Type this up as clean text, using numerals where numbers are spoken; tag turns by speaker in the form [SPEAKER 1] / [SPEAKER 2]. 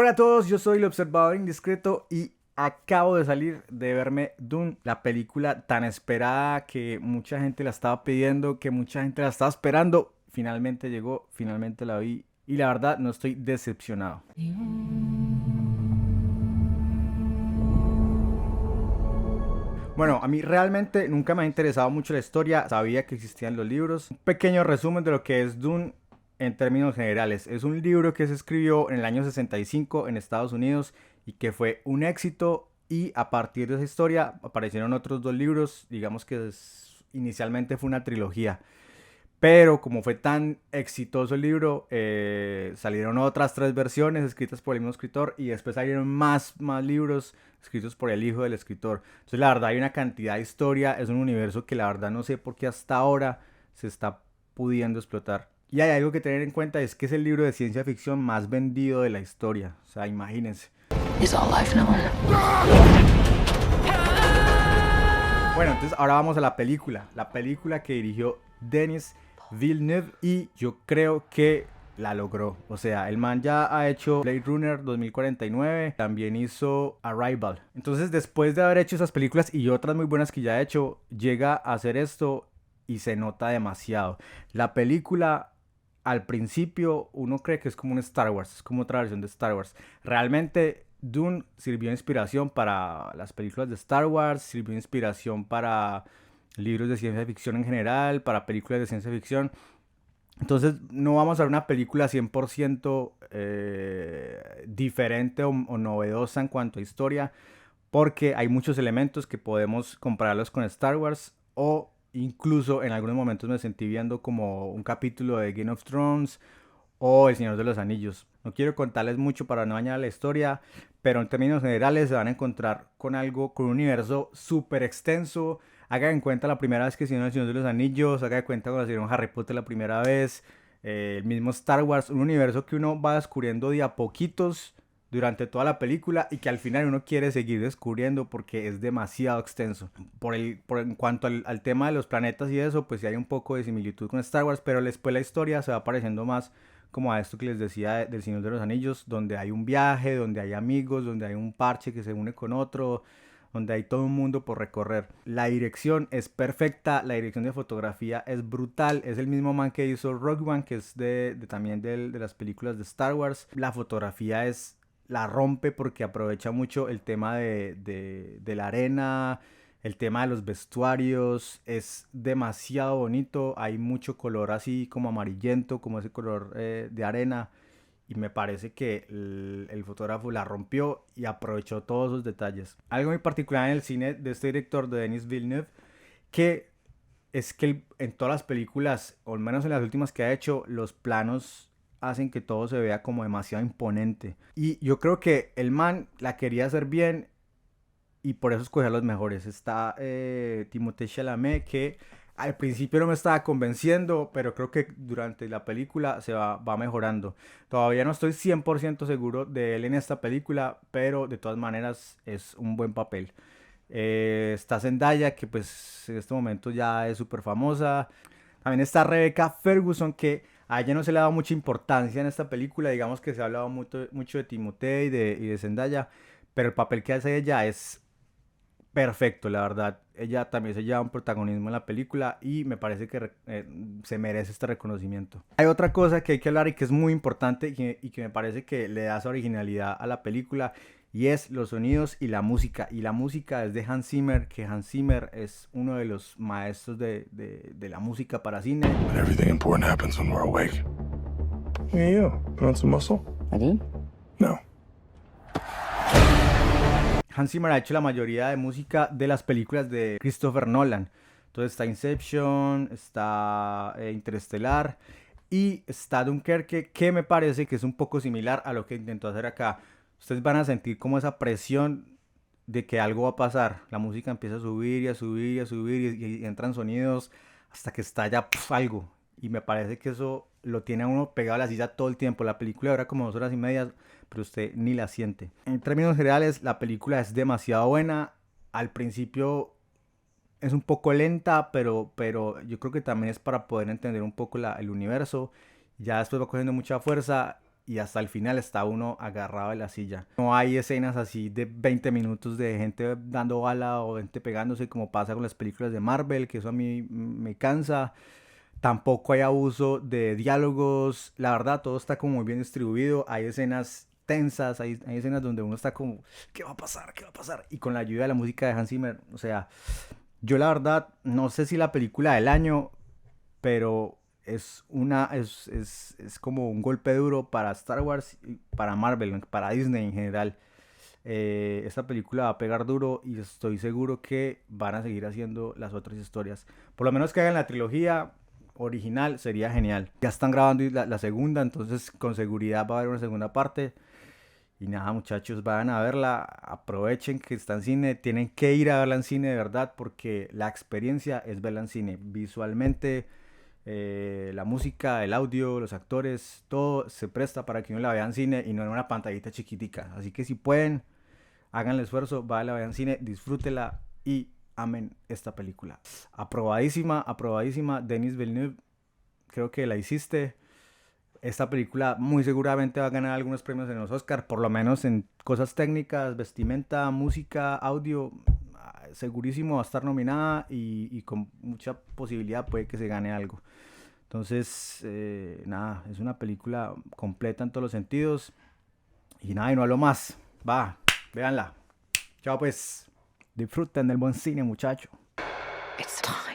[SPEAKER 1] Hola a todos, yo soy el observador indiscreto y acabo de salir de verme Dune, la película tan esperada que mucha gente la estaba pidiendo, que mucha gente la estaba esperando. Finalmente llegó, finalmente la vi y la verdad no estoy decepcionado. Bueno, a mí realmente nunca me ha interesado mucho la historia, sabía que existían los libros. Un pequeño resumen de lo que es Dune en términos generales. Es un libro que se escribió en el año 65 en Estados Unidos y que fue un éxito, y a partir de esa historia aparecieron otros dos libros, digamos que inicialmente fue una trilogía. Pero como fue tan exitoso el libro, salieron otras tres versiones escritas por el mismo escritor y después salieron más libros escritos por el hijo del escritor. Entonces la verdad hay una cantidad de historia, es un universo que la verdad no sé por qué hasta ahora se está pudiendo explotar. Y hay algo que tener en cuenta, es que es el libro de ciencia ficción más vendido de la historia. O sea, imagínense.
[SPEAKER 2] Is all I've known.
[SPEAKER 1] Bueno, entonces ahora vamos a la película. La película que dirigió Denis Villeneuve y yo creo que la logró. O sea, el man ya ha hecho Blade Runner 2049, también hizo Arrival. Entonces, después de haber hecho esas películas y otras muy buenas que ya ha hecho, llega a hacer esto y se nota demasiado. La película, al principio uno cree que es como un Star Wars, es como otra versión de Star Wars. Realmente Dune sirvió de inspiración para las películas de Star Wars, sirvió de inspiración para libros de ciencia ficción en general, para películas de ciencia ficción. Entonces no vamos a ver una película 100% diferente o novedosa en cuanto a historia, porque hay muchos elementos que podemos compararlos con Star Wars, o incluso en algunos momentos me sentí viendo como un capítulo de Game of Thrones o El Señor de los Anillos. No quiero contarles mucho para no dañar la historia, pero en términos generales se van a encontrar con algo, con un universo súper extenso. Hagan en cuenta la primera vez que hicieron El Señor de los Anillos, hagan en cuenta cuando hicieron Harry Potter la primera vez, el mismo Star Wars, un universo que uno va descubriendo de a poquitos durante toda la película y que al final uno quiere seguir descubriendo porque es demasiado extenso. En cuanto al tema de los planetas y eso, pues sí hay un poco de similitud con Star Wars, pero después la historia se va pareciendo más como a esto que les decía del Señor de los Anillos, donde hay un viaje, donde hay amigos, donde hay un parche que se une con otro, donde hay todo un mundo por recorrer. La dirección es perfecta, la dirección de fotografía es brutal, es el mismo man que hizo Rogue One, que es también de las películas de Star Wars. La fotografía la rompe porque aprovecha mucho el tema de la arena, el tema de los vestuarios, es demasiado bonito, hay mucho color así como amarillento, como ese color de arena, y me parece que el fotógrafo la rompió y aprovechó todos esos detalles. Algo muy particular en el cine de este director, de Denis Villeneuve, que es que en todas las películas, o al menos en las últimas que ha hecho, los planos hacen que todo se vea como demasiado imponente. Y yo creo que el man la quería hacer bien y por eso escogió a los mejores. Está Timothée Chalamet, que al principio no me estaba convenciendo, pero creo que durante la película va mejorando. Todavía no estoy 100% seguro de él en esta película, pero de todas maneras es un buen papel. Está Zendaya, que pues en este momento ya es súper famosa. También está Rebecca Ferguson, que a ella no se le ha dado mucha importancia en esta película. Digamos que se ha hablado mucho de Timothée y de Zendaya, pero el papel que hace ella es perfecto, la verdad. Ella también se lleva un protagonismo en la película y me parece que se merece este reconocimiento. Hay otra cosa que hay que hablar y que es muy importante y que me parece que le da esa originalidad a la película, y es los sonidos y la música. Y la música es de Hans Zimmer, que Hans Zimmer es uno de los maestros de la música para cine.
[SPEAKER 3] When everything important happens when we're awake. Hey, you. Put on some muscle?
[SPEAKER 2] I did?
[SPEAKER 3] No.
[SPEAKER 1] Hans Zimmer ha hecho la mayoría de música de las películas de Christopher Nolan. Entonces está Inception, está Interestelar y está Dunkerque, que me parece que es un poco similar a lo que intentó hacer acá. Ustedes van a sentir como esa presión de que algo va a pasar. La música empieza a subir y a subir y a subir y entran sonidos hasta que estalla algo. Y me parece que eso lo tiene a uno pegado a la silla todo el tiempo. La película dura como 2 horas y media, pero usted ni la siente. En términos generales, la película es demasiado buena. Al principio es un poco lenta, pero yo creo que también es para poder entender un poco el universo. Ya después va cogiendo mucha fuerza y hasta el final está uno agarrado de la silla. No hay escenas así de 20 minutos de gente dando bala o gente pegándose como pasa con las películas de Marvel, que eso a mí me cansa. Tampoco hay abuso de diálogos. La verdad, todo está como muy bien distribuido. Hay escenas tensas, hay escenas donde uno está como, ¿qué va a pasar? ¿Qué va a pasar? Y con la ayuda de la música de Hans Zimmer, o sea, yo la verdad no sé si la película del año, pero es como un golpe duro para Star Wars, y para Marvel, para Disney en general. Esta película va a pegar duro y estoy seguro que van a seguir haciendo las otras historias. Por lo menos que hagan la trilogía original sería genial. Ya están grabando la segunda, entonces con seguridad va a haber una segunda parte. Y nada, muchachos, vayan a verla, aprovechen que está en cine, tienen que ir a verla en cine de verdad porque la experiencia es verla en cine. Visualmente, la música, el audio, los actores, todo se presta para que uno la vea en cine y no en una pantallita chiquitica. Así que si pueden, hagan el esfuerzo, vayan a la vean en cine, disfrútela y amen esta película. Aprobadísima, aprobadísima. Denis Villeneuve, creo que la hiciste. Esta película muy seguramente va a ganar algunos premios en los Oscars, por lo menos en cosas técnicas, vestimenta, música, audio. Segurísimo va a estar nominada y con mucha posibilidad puede que se gane algo. Entonces, nada, es una película completa en todos los sentidos. Y nada, y no hablo más. Va, véanla. Chao pues. Disfruten del buen cine, muchacho.
[SPEAKER 2] It's time.